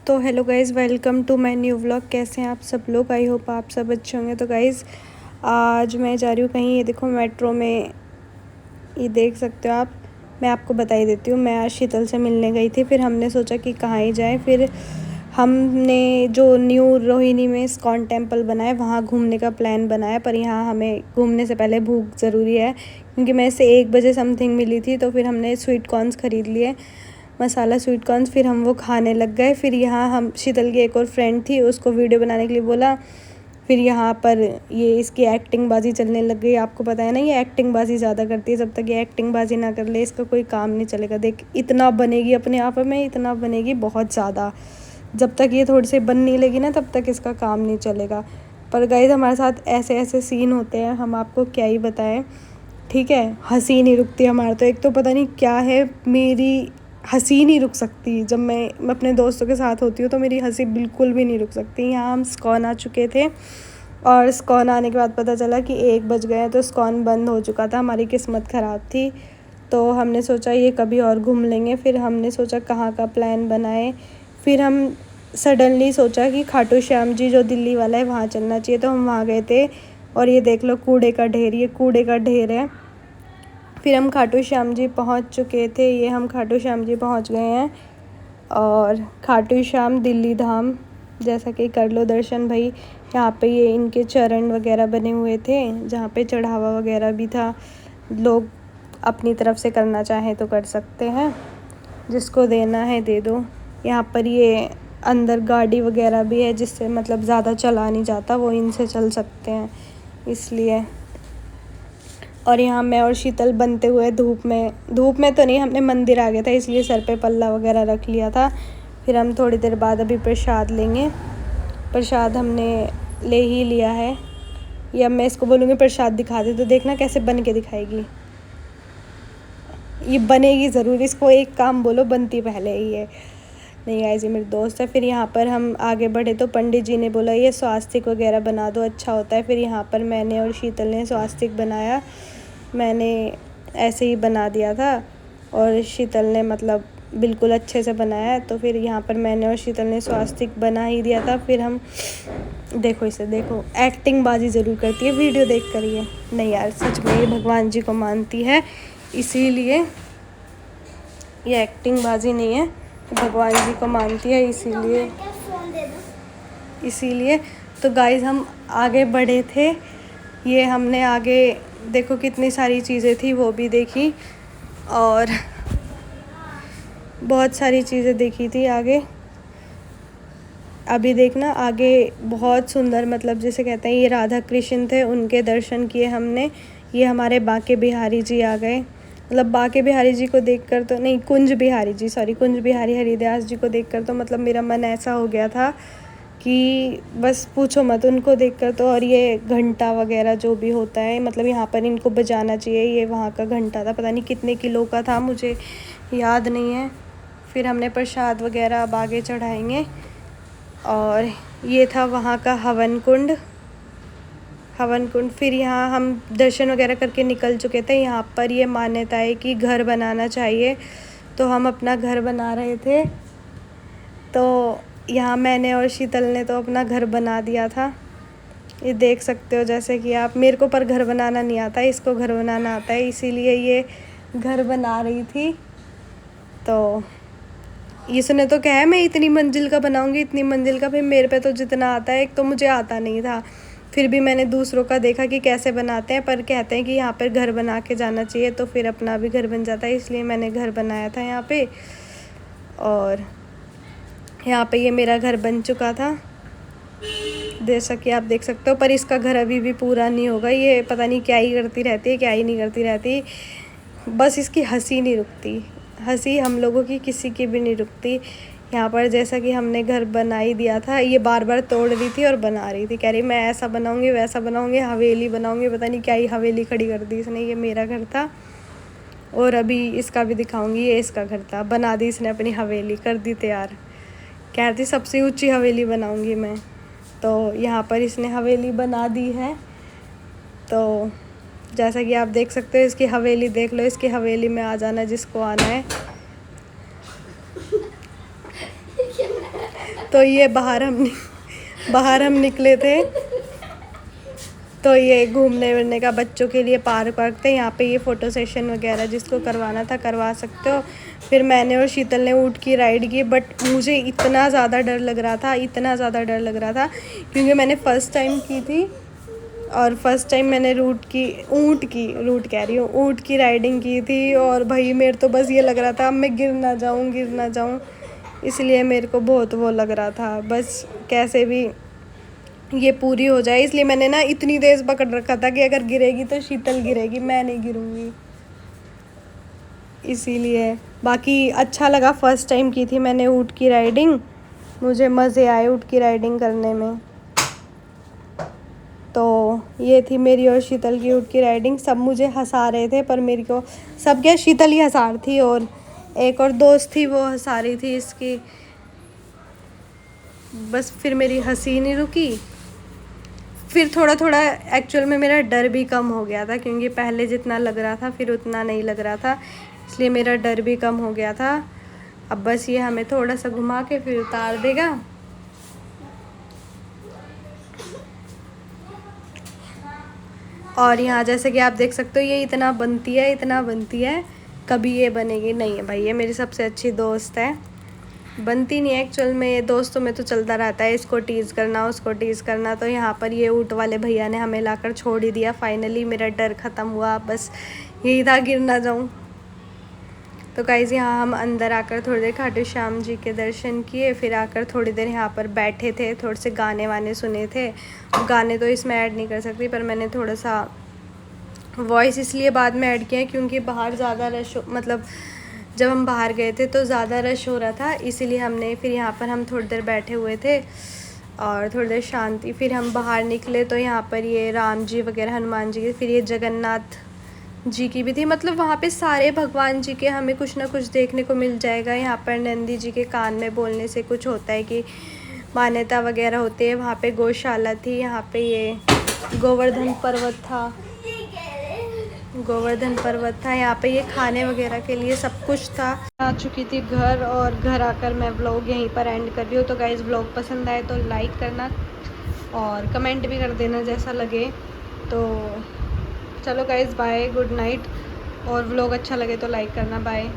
तो hello guys, welcome to my new vlog. कैसे हैं आप सब लोग? आई होप आप सब अच्छे होंगे। तो गाइज़ आज मैं जा रही हूँ कहीं, ये देखो मेट्रो में, ये देख सकते हो आप। मैं आपको बता ही देती हूँ, मैं आज शीतल से मिलने गई थी। फिर हमने सोचा कि कहाँ ही जाएँ। फिर हमने जो न्यू रोहिणी में इस्कॉन टेम्पल बना है वहाँ घूमने का प्लान बनाया। पर यहाँ हमें घूमने से पहले भूख ज़रूरी है, क्योंकि मैं इसे 1 बजे समथिंग मिली थी। तो फिर हमने स्वीट कॉर्न्स ख़रीद लिए, मसाला स्वीट कॉर्न्स। फिर हम वो खाने लग गए। फिर यहाँ हम शीतल की एक और फ्रेंड थी, उसको वीडियो बनाने के लिए बोला। फिर यहाँ पर ये इसकी एक्टिंग बाजी चलने लग गई। आपको पता है ना, ये एक्टिंग बाजी ज़्यादा करती है। जब तक ये एक्टिंग बाजी ना कर ले इसका कोई काम नहीं चलेगा। देख, इतना बनेगी अपने आप में, इतना बनेगी बहुत ज़्यादा। जब तक ये थोड़ी सी बन नहीं लेगी ना, तब तक इसका काम नहीं चलेगा। पर गाइस हमारे साथ ऐसे ऐसे सीन होते हैं, हम आपको क्या ही बताएं। ठीक है, हंसी नहीं रुकती हमारे। तो एक तो पता नहीं क्या है, मेरी हंसी नहीं रुक सकती। जब मैं अपने दोस्तों के साथ होती हूँ तो मेरी हंसी बिल्कुल भी नहीं रुक सकती। यहाँ हम इस्कॉन आ चुके थे, और इस्कॉन आने के बाद पता चला कि 1 बज गए, तो इस्कॉन बंद हो चुका था। हमारी किस्मत ख़राब थी। तो हमने सोचा ये कभी और घूम लेंगे। फिर हमने सोचा कहाँ का प्लान बनाए। फिर हम सडनली सोचा कि खाटू श्याम जी जो दिल्ली वाला है वहाँ चलना चाहिए। तो हम वहाँ गए थे, और ये देख लो कूड़े का ढेर, ये कूड़े का ढेर है। फिर हम खाटू श्याम जी पहुँच चुके थे। ये हम खाटू श्याम जी पहुँच गए हैं, और खाटू श्याम दिल्ली धाम, जैसा कि कर लो दर्शन भाई। यहाँ पे ये इनके चरण वगैरह बने हुए थे, जहाँ पे चढ़ावा वगैरह भी था। लोग अपनी तरफ से करना चाहें तो कर सकते हैं, जिसको देना है दे दो। यहाँ पर ये अंदर गाड़ी वगैरह भी है, जिससे मतलब ज़्यादा चला नहीं जाता, वो इनसे चल सकते हैं इसलिए। और यहाँ मैं और शीतल बनते हुए धूप में तो नहीं, हमने मंदिर आ गया था इसलिए सर पे पल्ला वगैरह रख लिया था। फिर हम थोड़ी देर बाद अभी प्रसाद लेंगे। प्रसाद हमने ले ही लिया है। ये अब मैं इसको बोलूँगी प्रसाद दिखा दे, तो देखना कैसे बन के दिखाएगी। ये बनेगी ज़रूर, इसको एक काम बोलो, बनती पहले ही है। नहीं गाइस, ये मेरे दोस्त है। फिर यहाँ पर हम आगे बढ़े तो पंडित जी ने बोला ये स्वास्तिक वगैरह बना दो, अच्छा होता है। फिर यहाँ पर मैंने और शीतल ने स्वास्तिक बनाया। मैंने ऐसे ही बना दिया था, और शीतल ने मतलब बिल्कुल अच्छे से बनाया। तो फिर यहाँ पर मैंने और शीतल ने स्वास्तिक बना ही दिया था। फिर हम देखो, इसे देखो, एक्टिंग बाजी ज़रूर करती है वीडियो देख कर। ये नहीं यार, सच में ये भगवान जी को मानती है, इसीलिए ये एक्टिंग बाजी नहीं है, भगवान जी को मानती है इसीलिए। तो गाइस हम आगे बढ़े थे। ये हमने आगे देखो कितनी सारी चीज़ें थी, वो भी देखी, और बहुत सारी चीज़ें देखी थी आगे। अभी देखना आगे बहुत सुंदर, मतलब जैसे कहते हैं ये राधा कृष्ण थे, उनके दर्शन किए हमने। ये हमारे बांके बिहारी जी आ गए। मतलब बांके बिहारी जी को देखकर तो नहीं, कुंज बिहारी जी, सॉरी, कुंज बिहारी हरिदास जी को देखकर तो मतलब मेरा मन ऐसा हो गया था कि बस पूछो मत उनको देखकर तो। और ये घंटा वगैरह जो भी होता है, मतलब यहाँ पर इनको बजाना चाहिए। ये वहाँ का घंटा था, पता नहीं कितने किलो का था, मुझे याद नहीं है। फिर हमने प्रसाद वगैरह अब आगे चढ़ाएंगे। और ये था वहाँ का हवन कुंड। फिर यहाँ हम दर्शन वगैरह करके निकल चुके थे। यहाँ पर ये मान्यता है कि घर बनाना चाहिए, तो हम अपना घर बना रहे थे। तो यहाँ मैंने और शीतल ने तो अपना घर बना दिया था, ये देख सकते हो जैसे कि आप। मेरे को पर घर बनाना नहीं आता, इसको घर बनाना आता है, इसीलिए ये घर बना रही थी। तो इसने तो कहा है मैं इतनी मंजिल का बनाऊंगी, इतनी मंजिल का। फिर मेरे पे तो जितना आता है, एक तो मुझे आता नहीं था, फिर भी मैंने दूसरों का देखा कि कैसे बनाते हैं। पर कहते हैं कि यहाँ पर घर बना के जाना चाहिए, तो फिर अपना भी घर बन जाता है, इसलिए मैंने घर बनाया था यहाँ पे। और यहाँ पे ये मेरा घर बन चुका था, जैसा कि आप देख सकते हो। पर इसका घर अभी भी पूरा नहीं होगा। ये पता नहीं क्या ही करती रहती है, क्या ही नहीं करती रहती। बस इसकी हंसी नहीं रुकती, हंसी हम लोगों की किसी की भी नहीं रुकती। यहाँ पर जैसा कि हमने घर बना ही दिया था, ये बार बार तोड़ रही थी और बना रही थी, कह रही मैं ऐसा बनाऊंगी, वैसा बनाऊंगी, हवेली बनाऊंगी। पता नहीं क्या ही हवेली खड़ी कर दी इसने। ये मेरा घर था, और अभी इसका भी दिखाऊंगी। ये इसका घर था, बना दी इसने अपनी हवेली, कर दी तैयार। कह रही सबसे ऊंची हवेली बनाऊंगी मैं। तो यहाँ पर इसने हवेली बना दी है। तो जैसा कि आप देख सकते हो, इसकी हवेली देख लो, इसकी हवेली में आ जाना जिसको आना है। तो ये बाहर हम निकले थे, तो ये घूमने वूमने का बच्चों के लिए पार्क वार्क थे। यहाँ पे ये फ़ोटो सेशन वगैरह जिसको करवाना था करवा सकते हो। फिर मैंने और शीतल ने ऊँट की राइड की, बट मुझे इतना ज़्यादा डर लग रहा था, इतना ज़्यादा डर लग रहा था, क्योंकि मैंने फ़र्स्ट टाइम की थी और फर्स्ट टाइम मैंने ऊँट की राइडिंग की थी। और भाई मेरे तो बस ये लग रहा था अब मैं गिर ना जाऊँ, इसलिए मेरे को बहुत वो लग रहा था, बस कैसे भी ये पूरी हो जाए। इसलिए मैंने ना इतनी तेज़ पकड़ रखा था कि अगर गिरेगी तो शीतल गिरेगी, मैं नहीं गिरूँगी, इसीलिए। बाकी अच्छा लगा, फ़र्स्ट टाइम की थी मैंने ऊँट की राइडिंग, मुझे मज़े आए ऊँट की राइडिंग करने में। तो ये थी मेरी और शीतल की ऊँट की राइडिंग। सब मुझे हंसा रहे थे, पर मेरे को सब क्या, शीतल ही हंसा रही थी और एक और दोस्त थी वो हंसा रही थी इसकी। बस फिर मेरी हंसी नहीं रुकी। फिर थोड़ा थोड़ा एक्चुअल में मेरा डर भी कम हो गया था, क्योंकि पहले जितना लग रहा था फिर उतना नहीं लग रहा था, इसलिए मेरा डर भी कम हो गया था। अब बस ये हमें थोड़ा सा घुमा के फिर उतार देगा। और यहाँ जैसे कि आप देख सकते हो ये इतना बनती है, कभी ये बनेगी नहीं है भाई, ये मेरी सबसे अच्छी दोस्त है। बनती नहीं है एक्चुअल में, दोस्तों में तो चलता रहता है, इसको टीज़ करना उसको टीज़ करना। तो यहाँ पर ये ऊँट वाले भैया ने हमें लाकर छोड़ ही दिया। फाइनली मेरा डर ख़त्म हुआ, बस यही था गिर ना जाऊँ। तो गाइज़ यहाँ हम अंदर आकर थोड़ी देर खाटू श्याम जी के दर्शन किए, फिर आकर थोड़ी देर यहाँ पर बैठे थे, थोड़े से गाने वाने सुने थे। गाने तो इसमें ऐड नहीं कर सकती, पर मैंने थोड़ा सा वॉइस इसलिए बाद में ऐड किया है क्योंकि बाहर ज़्यादा रश मतलब जब हम बाहर गए थे तो ज़्यादा रश हो रहा था, इसीलिए हमने फिर यहाँ पर हम थोड़ी देर बैठे हुए थे और थोड़ी देर शांति। फिर हम बाहर निकले तो यहाँ पर ये राम जी वगैरह, हनुमान जी, फिर ये जगन्नाथ जी की भी थी। मतलब वहाँ पे सारे भगवान जी के हमें कुछ ना कुछ देखने को मिल जाएगा। यहाँ पर नंदी जी के कान में बोलने से कुछ होता है कि मान्यता वगैरह होती है। वहाँ पे गौशाला थी, यहाँ पे ये गोवर्धन पर्वत था, यहाँ पे ये खाने वगैरह के लिए सब कुछ था। आ चुकी थी घर, और घर आकर मैं व्लॉग यहीं पर एंड कर रही हूँ। तो गाइज़ व्लॉग पसंद आए तो लाइक करना और कमेंट भी कर देना जैसा लगे। तो चलो गाइज़ बाय, गुड नाइट। और व्लॉग अच्छा लगे तो लाइक करना, बाय।